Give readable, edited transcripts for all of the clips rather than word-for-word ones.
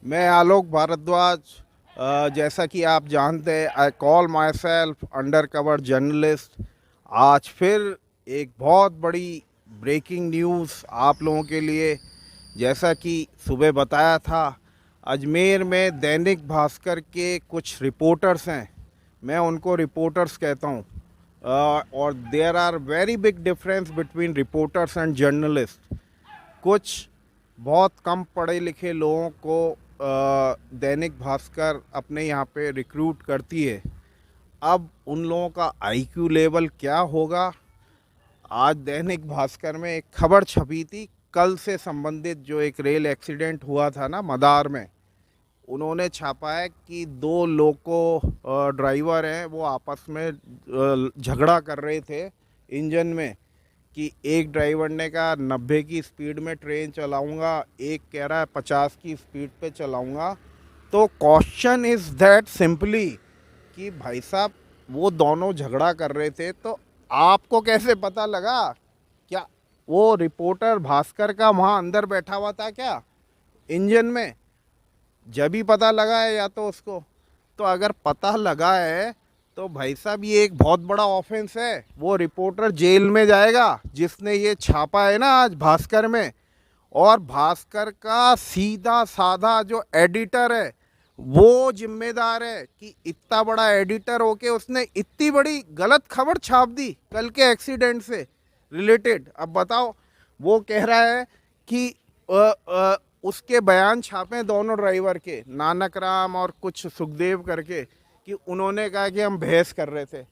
मैं आलोक भारद्वाज। जैसा कि आप जानते हैं, I call my self under cover journalist. आज फिर एक बहुत बड़ी ब्रेकिंग न्यूज़ आप लोगों के लिए। जैसा कि सुबह बताया था, अजमेर में दैनिक भास्कर के कुछ रिपोर्टर्स हैं, मैं उनको रिपोर्टर्स कहता हूँ। और there are very big difference between reporters and journalist. कुछ बहुत कम पढ़े लिखे लोगों को दैनिक भास्कर अपने यहाँ पे रिक्रूट करती है। अब उन लोगों का आईक्यू लेवल क्या होगा। आज दैनिक भास्कर में एक खबर छपी थी, कल से संबंधित जो एक रेल एक्सीडेंट हुआ था ना मदार में। उन्होंने छापा है कि दो लोको ड्राइवर हैं, वो आपस में झगड़ा कर रहे थे इंजन में। कि एक ड्राइवर ने कहा 90 की स्पीड में ट्रेन चलाऊंगा, एक कह रहा है 50 की स्पीड पे चलाऊंगा। तो क्वेश्चन इज़ दैट सिंपली कि भाई साहब, वो दोनों झगड़ा कर रहे थे, तो आपको कैसे पता लगा? क्या वो रिपोर्टर भास्कर का वहाँ अंदर बैठा हुआ था क्या इंजन में? जब ही पता लगा है या तो उसको। तो अगर पता लगा है तो भाई साहब ये एक बहुत बड़ा ऑफेंस है। वो रिपोर्टर जेल में जाएगा जिसने ये छापा है ना आज भास्कर में। और भास्कर का सीधा साधा जो एडिटर है वो जिम्मेदार है कि इतना बड़ा एडिटर होके उसने इतनी बड़ी गलत खबर छाप दी कल के एक्सीडेंट से रिलेटेड। अब बताओ, वो कह रहा है कि उसके बयान छापे दोनों ड्राइवर के, नानक राम और कुछ सुखदेव करके, कि उन्होंने कहा कि हम बहस कर रहे थे।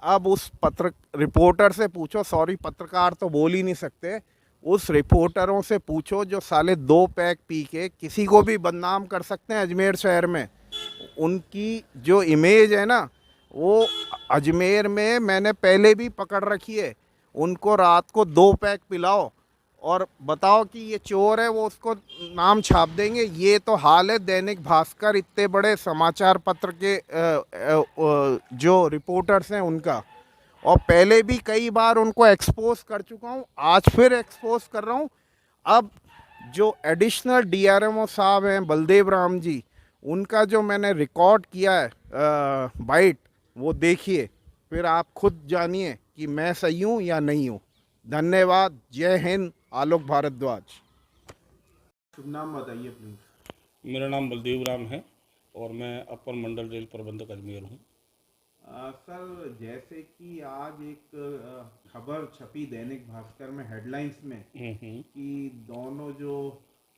अब उस रिपोर्टर से पूछो, सॉरी पत्रकार तो बोल ही नहीं सकते, उस रिपोर्टरों से पूछो जो साले 2 पैक पी के किसी को भी बदनाम कर सकते हैं अजमेर शहर में। उनकी जो इमेज है ना, वो अजमेर में मैंने पहले भी पकड़ रखी है। उनको रात को 2 पैक पिलाओ और बताओ कि ये चोर है, वो उसको नाम छाप देंगे। ये तो हाल है दैनिक भास्कर इतने बड़े समाचार पत्र के जो रिपोर्टर्स हैं उनका। और पहले भी कई बार उनको एक्सपोज कर चुका हूँ, आज फिर एक्सपोज कर रहा हूँ। अब जो एडिशनल डीआरएमओ साहब हैं बलदेव राम जी, उनका जो मैंने रिकॉर्ड किया है बाइट, वो देखिए, फिर आप खुद जानिए कि मैं सही हूँ या नहीं हूँ। धन्यवाद। जय हिंद। आलोक भारद्वाज। शुभ नाम बताइए प्लीज़। मेरा नाम बलदेव राम है और मैं अपर मंडल रेल प्रबंधक अजमेर हूँ। सर, जैसे कि आज एक खबर छपी दैनिक भास्कर में हेडलाइंस में हम्म। कि दोनों जो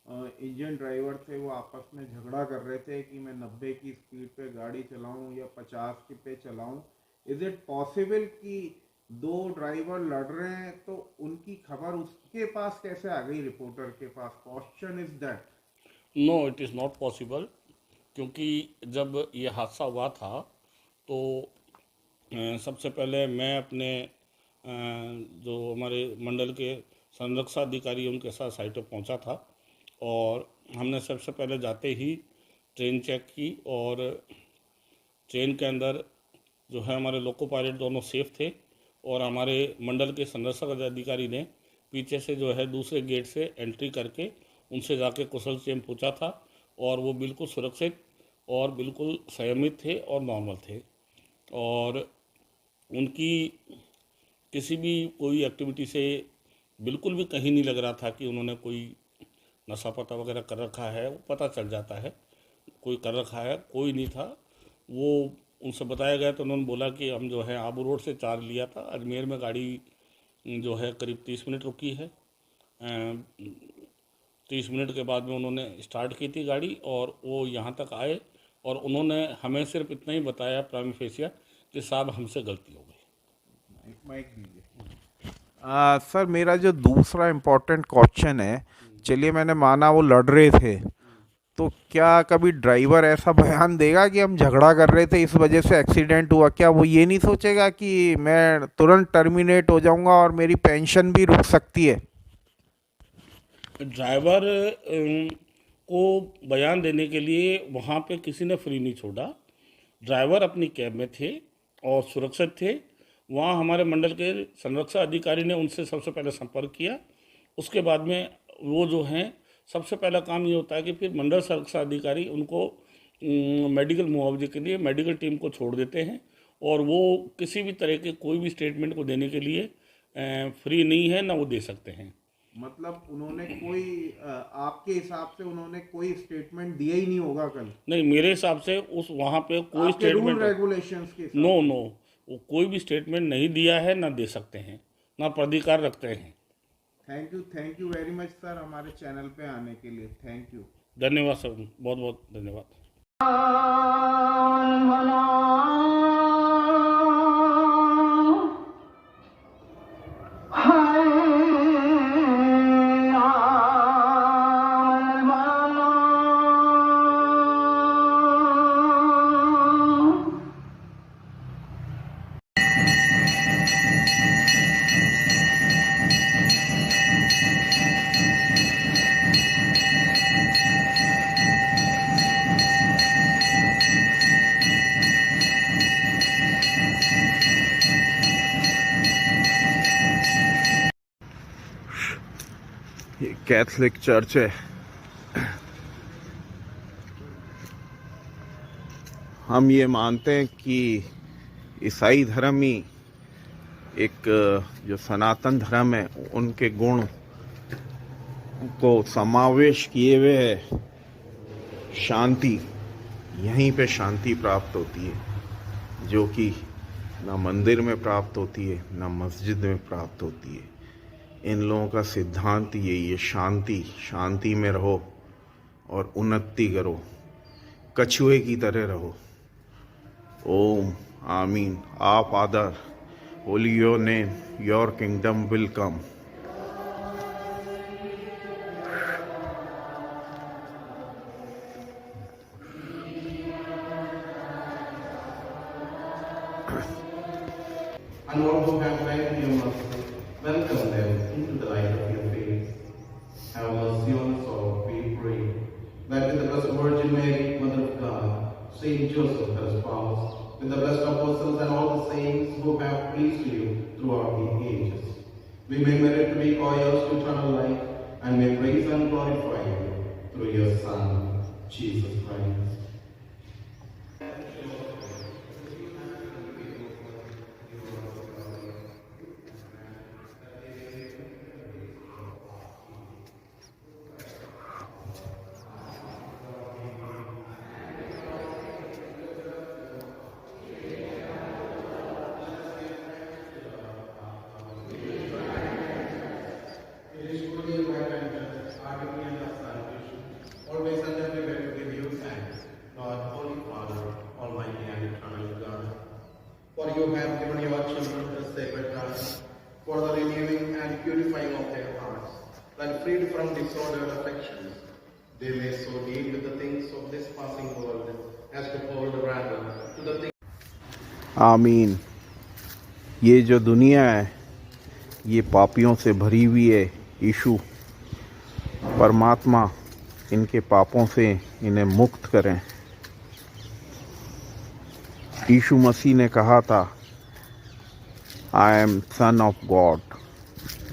इंजन ड्राइवर थे वो आपस में झगड़ा कर रहे थे कि मैं 90 की स्पीड पे गाड़ी चलाऊं या 50 की पे चलाऊं। इज़ इट पॉसिबल कि दो ड्राइवर लड़ रहे हैं तो उनकी खबर उसके पास कैसे आ गई, रिपोर्टर के पास? Question is that. No, it is not possible, क्योंकि जब ये हादसा हुआ था तो सबसे पहले मैं अपने जो हमारे मंडल के संरक्षा अधिकारी उनके साथ साइट पर पहुंचा था। और हमने सबसे पहले जाते ही ट्रेन चेक की और ट्रेन के अंदर जो है हमारे लोको पायलट दोनों सेफ थे। और हमारे मंडल के संरक्षक अधिकारी ने पीछे से जो है दूसरे गेट से एंट्री करके उनसे जाके कुशल क्षेम पूछा था। और वो बिल्कुल सुरक्षित और बिल्कुल संयमित थे और नॉर्मल थे। और उनकी किसी भी कोई एक्टिविटी से बिल्कुल भी कहीं नहीं लग रहा था कि उन्होंने कोई नशा पता वगैरह कर रखा है। वो पता चल जाता है कोई कर रखा है, कोई नहीं था। वो उनसे बताया गया तो उन्होंने बोला कि हम जो है आबू रोड से चार्ज लिया था, अजमेर में गाड़ी जो है करीब 30 मिनट रुकी है। 30 मिनट के बाद में उन्होंने स्टार्ट की थी गाड़ी और वो यहाँ तक आए। और उन्होंने हमें सिर्फ इतना ही बताया प्राइम फेसिया कि साहब हमसे गलती हो गई। माइक दीजिए। सर, मेरा जो दूसरा इम्पोर्टेंट क्वेश्चन है, चलिए मैंने माना वो लड़ रहे थे, तो क्या कभी ड्राइवर ऐसा बयान देगा कि हम झगड़ा कर रहे थे इस वजह से एक्सीडेंट हुआ? क्या वो ये नहीं सोचेगा कि मैं तुरंत टर्मिनेट हो जाऊंगा और मेरी पेंशन भी रुक सकती है? ड्राइवर को बयान देने के लिए वहाँ पे किसी ने फ्री नहीं छोड़ा। ड्राइवर अपनी कैब में थे और सुरक्षित थे। वहाँ हमारे मंडल के संरक्षा अधिकारी ने उनसे सबसे पहले संपर्क किया। उसके बाद में वो जो हैं सबसे पहला काम ये होता है कि फिर मंडल सुरक्षा अधिकारी उनको मेडिकल मुआवजे के लिए मेडिकल टीम को छोड़ देते हैं, और वो किसी भी तरह के कोई भी स्टेटमेंट को देने के लिए फ्री नहीं है, ना वो दे सकते हैं। मतलब उन्होंने कोई आपके हिसाब से उन्होंने कोई स्टेटमेंट दिया ही नहीं होगा कल? नहीं, मेरे हिसाब से उस वहाँ पे कोई आपके रूल स्टेटमेंट, रेगुलेशंस के हिसाब नो नो, वो कोई भी स्टेटमेंट नहीं दिया है, ना दे सकते हैं, ना प्राधिकार रखते हैं। Thank you very much sir हमारे चैनल पे आने के लिए। Thank you. धन्यवाद सर, बहुत बहुत धन्यवाद। ये कैथलिक चर्च है। हम ये मानते हैं कि ईसाई धर्म ही एक जो सनातन धर्म है उनके गुण को समावेश किए हुए है। शांति, यहीं पे शांति प्राप्त होती है, जो कि ना मंदिर में प्राप्त होती है ना मस्जिद में प्राप्त होती है। इन लोगों का सिद्धांत यही है, शांति में रहो और उन्नति करो, कछुए की तरह रहो। ओम आमीन। Our father, holy your name, your kingdom will come. And Lord, who have made your mercy, welcome them into the light of your face. Have mercy on us all, we pray, that with the Blessed Virgin Mary, Mother of God, Saint Joseph, her spouse, with the blessed apostles and all the saints who have pleased you throughout the ages, we may merit to be heirs to eternal life, and may praise and glorify you through your Son, Jesus Christ. Always and everywhere to give you thanks, Lord, Holy Father, Almighty and eternal God. For you have given your children the sacred heart, for the renewing and purifying of their hearts, that freed from disordered affections, they may so deal with the things of this passing world as to hold rather to the things. आमीन। ये जो दुनिया है ये पापियों से भरी हुई है। यीशु परमात्मा इनके पापों से इन्हें मुक्त करें। यीशु मसीह ने कहा था, I am son of God,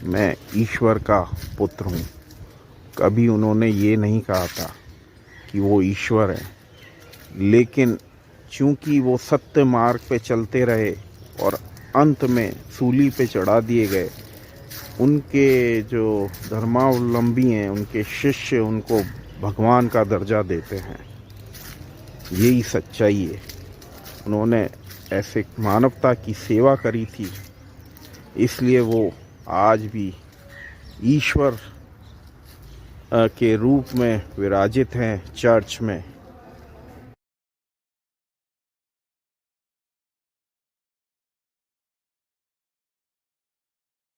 मैं ईश्वर का पुत्र हूँ। कभी उन्होंने ये नहीं कहा था कि वो ईश्वर है, लेकिन चूंकि वो सत्य मार्ग पे चलते रहे और अंत में सूली पे चढ़ा दिए गए, उनके जो धर्मावलंबी हैं, उनके शिष्य उनको भगवान का दर्जा देते हैं। यही सच्चाई है। उन्होंने ऐसे मानवता की सेवा करी थी, इसलिए वो आज भी ईश्वर के रूप में विराजित हैं चर्च में।